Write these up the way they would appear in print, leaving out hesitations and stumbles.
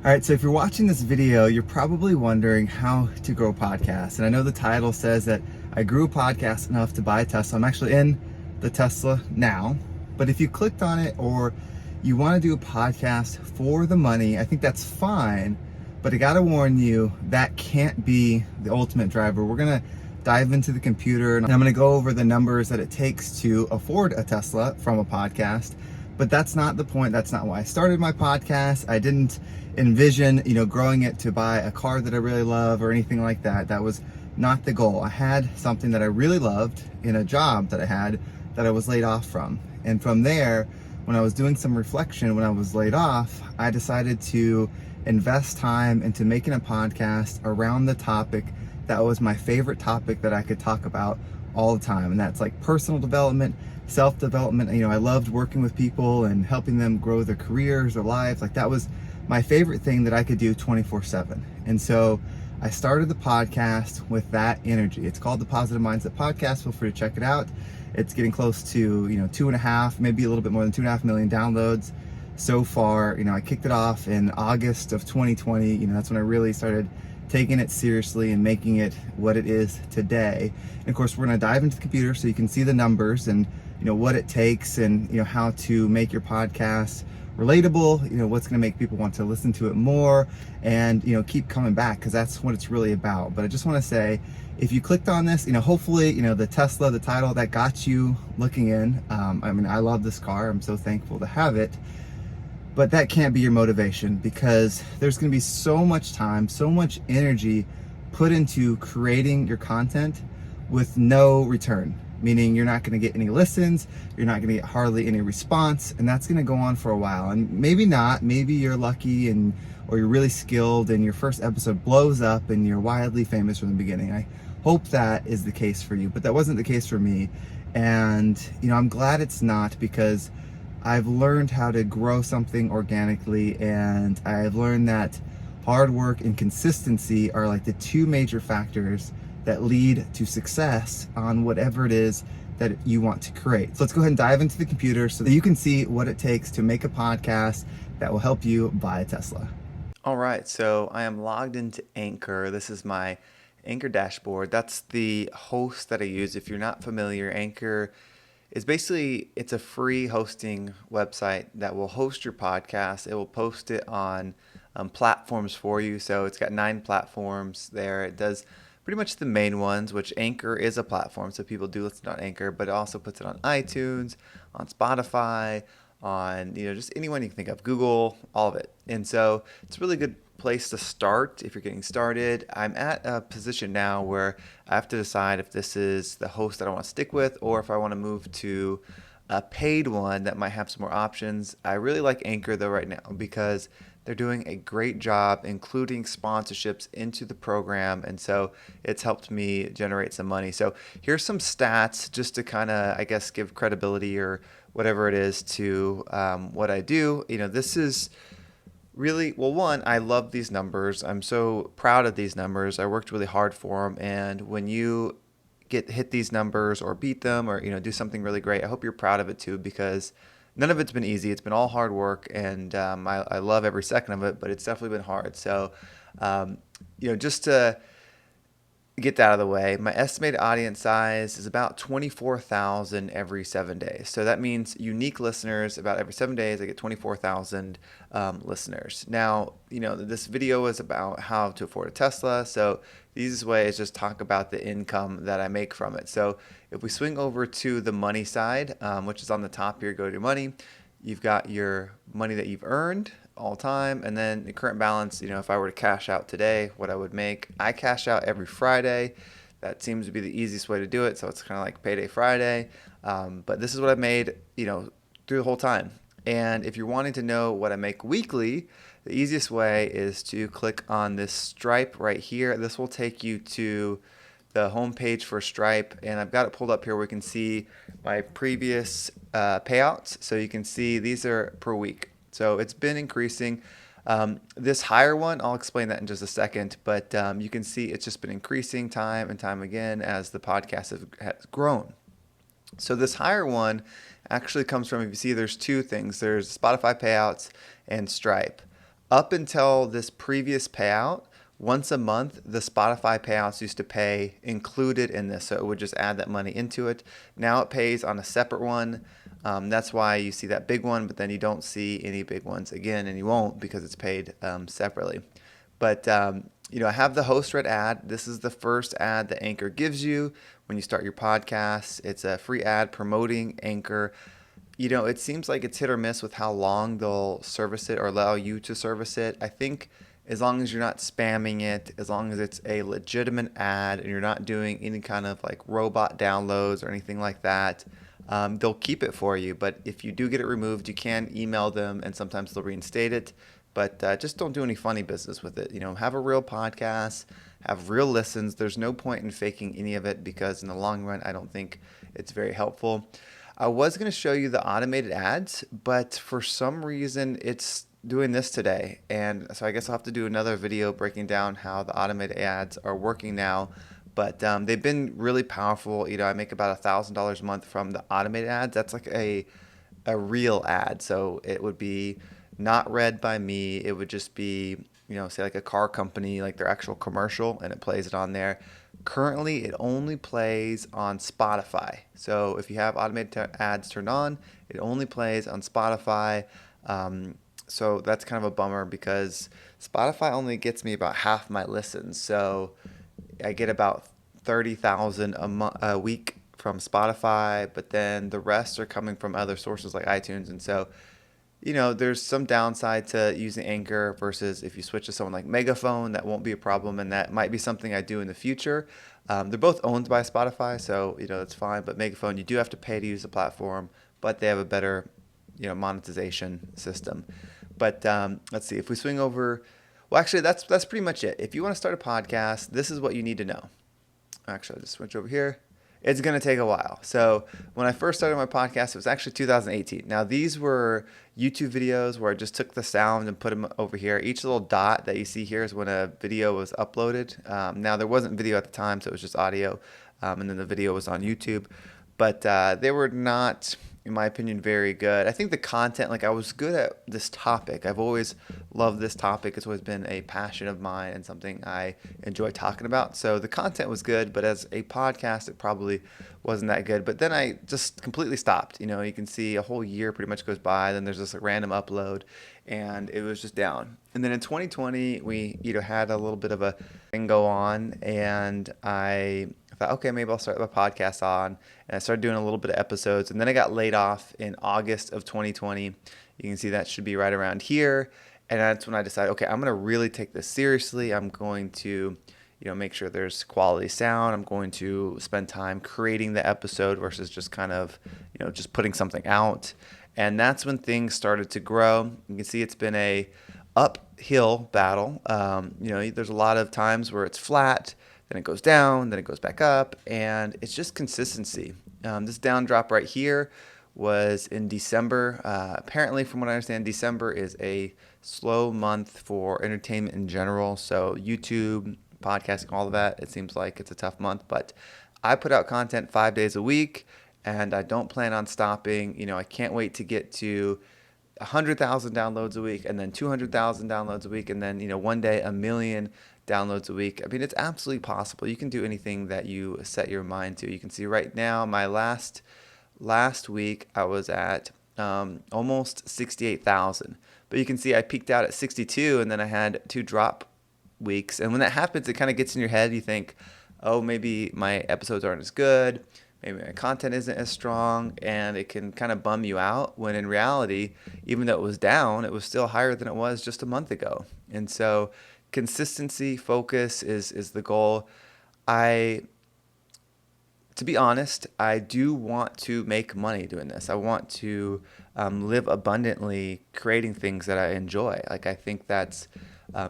All right, so if you're watching this video, you're probably wondering how to grow a podcast. And I know the title says that I grew a podcast enough to buy a Tesla. I'm actually in the Tesla now. But if you clicked on it or you want to do a podcast for the money, I think that's fine. But I got to warn you, that can't be the ultimate driver. We're going to dive into the computer and I'm going to go over the numbers that it takes to afford a Tesla from a podcast. But that's not the point. That's not why I started my podcast. I didn't envision, growing it to buy a car that I really love or anything like that. That was not the goal. I had something that I really loved in a job that I had that I was laid off from. And from there, when I was doing some reflection, when I was laid off, I decided to invest time into making a podcast around the topic that was my favorite topic that I could talk about all the time. And that's like personal development, self-development. I loved working with people and helping them grow their careers, their lives. Like that was my favorite thing that I could do 24/7. And so I started the podcast with that energy. It's called the Positive Mindset Podcast. Feel free to check it out. It's getting close to, 2.5, maybe a little bit more than 2.5 million downloads so far. I kicked it off in August of 2020. That's when I really started taking it seriously and making it what it is today. And of course, we're going to dive into the computer so you can see the numbers and what it takes and how to make your podcast relatable, what's going to make people want to listen to it more and keep coming back, because that's what it's really about. But I just want to say, if you clicked on this, hopefully the Tesla, the title, that got you looking in. I love this car. I'm so thankful to have it. But that can't be your motivation, because there's going to be so much time, so much energy put into creating your content with no return. Meaning you're not going to get any listens, you're not going to get hardly any response, and that's going to go on for a while. And maybe not, maybe you're lucky or you're really skilled and your first episode blows up and you're wildly famous from the beginning. I hope that is the case for you, but that wasn't the case for me. And I'm glad it's not, because I've learned how to grow something organically, and I've learned that hard work and consistency are like the two major factors that lead to success on whatever it is that you want to create. So let's go ahead and dive into the computer so that you can see what it takes to make a podcast that will help you buy a Tesla. All right, so I am logged into Anchor. This is my Anchor dashboard. That's the host that I use. If you're not familiar, Anchor is basically, it's a free hosting website that will host your podcast. It will post it on platforms for you. So it's got 9 platforms there. It does pretty much the main ones, which Anchor is a platform, so people do listen on Anchor, but it also puts it on iTunes, on Spotify, on just anyone you can think of, Google, all of it. And so it's a really good place to start if you're getting started. I'm at a position now where I have to decide if this is the host that I want to stick with or if I want to move to a paid one that might have some more options. I really like Anchor though right now, because they're doing a great job including sponsorships into the program, and so it's helped me generate some money. So here's some stats just to kind of, I guess, give credibility or whatever it is to what I do. This is really, well, one, I love these numbers. I'm so proud of these numbers. I worked really hard for them, and when you hit these numbers or beat them or do something really great, I hope you're proud of it too, because none of it's been easy. It's been all hard work, and I love every second of it, but it's definitely been hard. So, just to get that out of the way, my estimated audience size is about 24,000 every 7 days. So that means unique listeners about every 7 days. I get 24,000 listeners. Now, this video is about how to afford a Tesla. So the easiest way is just talk about the income that I make from it. So if we swing over to the money side, which is on the top here, go to your money. You've got your money that you've earned all time, and then the current balance. If I were to cash out today, what I would make. I cash out every Friday. That seems to be the easiest way to do it, so it's kind of like payday Friday. But this is what I've made through the whole time. And if you're wanting to know what I make weekly, the easiest way is to click on this Stripe right here. This will take you to the homepage for Stripe, and I've got it pulled up here where we can see my previous payouts. So you can see these are per week. So it's been increasing. This higher one, I'll explain that in just a second, but you can see it's just been increasing time and time again as the podcast has grown. So this higher one actually comes from, if you see, there's two things. There's Spotify payouts and Stripe. Up until this previous payout, once a month, the Spotify payouts used to pay included in this. So it would just add that money into it. Now it pays on a separate one. That's why you see that big one, but then you don't see any big ones again, and you won't because it's paid separately. But I have the host read ad. This is the first ad that Anchor gives you when you start your podcast. It's a free ad promoting Anchor. It seems like it's hit or miss with how long they'll service it or allow you to service it. I think as long as you're not spamming it, as long as it's a legitimate ad and you're not doing any kind of like robot downloads or anything like that, they'll keep it for you. But if you do get it removed, you can email them and sometimes they'll reinstate it. But just don't do any funny business with it. Have a real podcast, have real listens. There's no point in faking any of it because in the long run, I don't think it's very helpful. I was going to show you the automated ads, but for some reason it's doing this today. And so I guess I'll have to do another video breaking down how the automated ads are working now. But they've been really powerful. I make about $1,000 a month from the automated ads. That's like a real ad. So it would be not read by me. It would just be, say like a car company, like their actual commercial, and it plays it on there. Currently, it only plays on Spotify. So if you have automated ads turned on, it only plays on Spotify. So that's kind of a bummer because Spotify only gets me about half my listens. So I get about 30,000 a week from Spotify, but then the rest are coming from other sources like iTunes. And so there's some downside to using Anchor versus if you switch to someone like Megaphone, that won't be a problem, and that might be something I do in the future. They're both owned by Spotify, so that's fine. But Megaphone, you do have to pay to use the platform, but they have a better monetization system. But let's see if we swing over. Well, actually, that's pretty much it. If you want to start a podcast, this is what you need to know. Actually, I'll just switch over here. It's going to take a while. So when I first started my podcast, it was actually 2018. Now, these were YouTube videos where I just took the sound and put them over here. Each little dot that you see here is when a video was uploaded. Now, there wasn't video at the time, so it was just audio, and then the video was on YouTube. But they were not, in my opinion, very good. I think the content, like I was good at this topic. I've always loved this topic. It's always been a passion of mine and something I enjoy talking about. So the content was good, but as a podcast, it probably wasn't that good. But then I just completely stopped. You can see a whole year pretty much goes by. Then there's just a random upload and it was just down. And then in 2020, we had a little bit of a thing go on and I thought, okay, maybe I'll start my podcast on. And I started doing a little bit of episodes. And then I got laid off in August of 2020. You can see that should be right around here. And that's when I decided, okay, I'm going to really take this seriously. I'm going to, make sure there's quality sound. I'm going to spend time creating the episode versus just kind of, just putting something out. And that's when things started to grow. You can see it's been a uphill battle. There's a lot of times where it's flat, then it goes down, then it goes back up, and it's just consistency. This down drop right here was in December. Apparently, from what I understand, December is a slow month for entertainment in general. So YouTube, podcasting, all of that, it seems like it's a tough month. But I put out content 5 days a week, and I don't plan on stopping. I can't wait to get to 100,000 downloads a week, and then 200,000 downloads a week, and then one day 1 million downloads a week. I mean, it's absolutely possible. You can do anything that you set your mind to. You can see right now, my last week, I was at almost 68,000. But you can see I peaked out at 62, and then I had 2 drop weeks. And when that happens, it kind of gets in your head. You think, oh, maybe my episodes aren't as good. Maybe my content isn't as strong, and it can kind of bum you out when in reality, even though it was down, it was still higher than it was just a month ago. And so consistency, focus is the goal. To be honest, I do want to make money doing this. I want to live abundantly creating things that I enjoy. Like, I think that's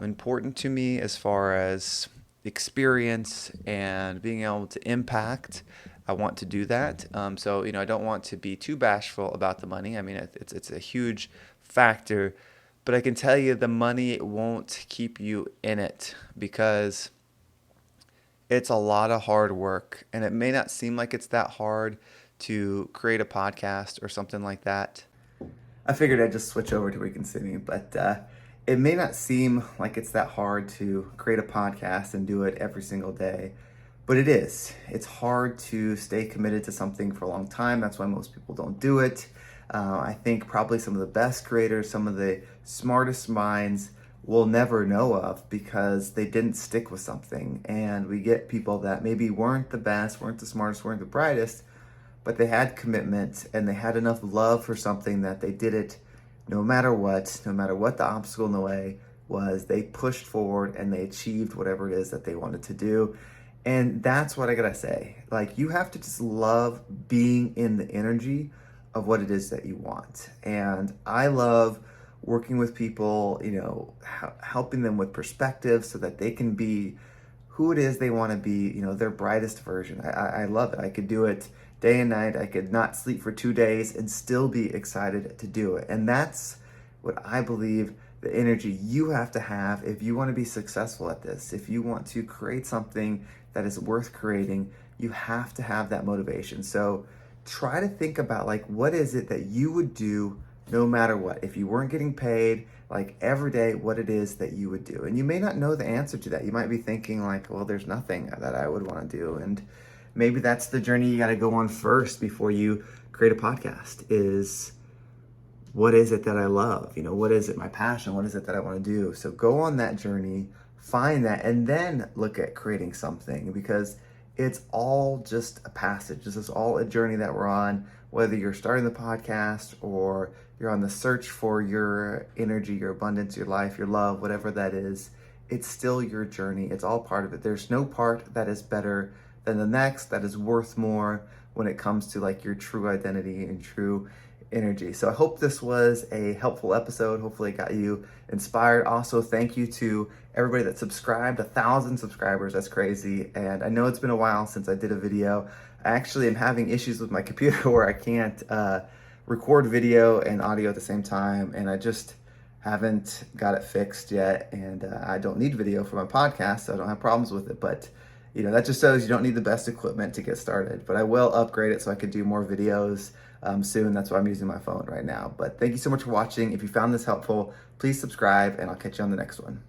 important to me as far as experience and being able to impact. I want to do that. So, I don't want to be too bashful about the money. I mean, it's a huge factor, but I can tell you the money won't keep you in it because it's a lot of hard work, and it may not seem like it's that hard to create a podcast or something like that. I figured I'd just switch over to where you can see me, but It may not seem like it's that hard to create a podcast and do it every single day, but it is. It's hard to stay committed to something for a long time. That's why most people don't do it. I think probably some of the best creators, some of the smartest minds we'll never know of because they didn't stick with something. And we get people that maybe weren't the best, weren't the smartest, weren't the brightest, but they had commitment and they had enough love for something that they did it no matter what the obstacle in the way was. They pushed forward and they achieved whatever it is that they wanted to do. And that's what I gotta say. Like, you have to just love being in the energy of what it is that you want. And I love working with people, helping them with perspective so that they can be who it is they want to be, their brightest version. I love it. I could do it day and night. I could not sleep for 2 days and still be excited to do it. And that's what I believe the energy you have to have if you want to be successful at this. If you want to create something that is worth creating, you have to have that motivation. So try to think about, like, what is it that you would do no matter what? If you weren't getting paid, like, every day, what it is that you would do. And you may not know the answer to that. You might be thinking like, well, there's nothing that I would want to do. And maybe that's the journey you got to go on first before you create a podcast is, what is it that I love? What is it, my passion? What is it that I want to do? So go on that journey, find that, and then look at creating something, because it's all just a passage. This is all a journey that we're on, whether you're starting the podcast or you're on the search for your energy, your abundance, your life, your love, whatever that is. It's still your journey. It's all part of it. There's no part that is better than the next, that is worth more when it comes to like your true identity and true energy. So I hope this was a helpful episode. Hopefully it got you inspired. Also, thank you to everybody that subscribed. 1,000 subscribers, that's crazy. And I know it's been a while since I did a video. I actually am having issues with my computer where I can't record video and audio at the same time, and I just haven't got it fixed yet. And I don't need video for my podcast, so I don't have problems with it. But that just shows you don't need the best equipment to get started. But I will upgrade it so I can do more videos soon. That's why I'm using my phone right now. But thank you so much for watching. If you found this helpful, please subscribe, and I'll catch you on the next one.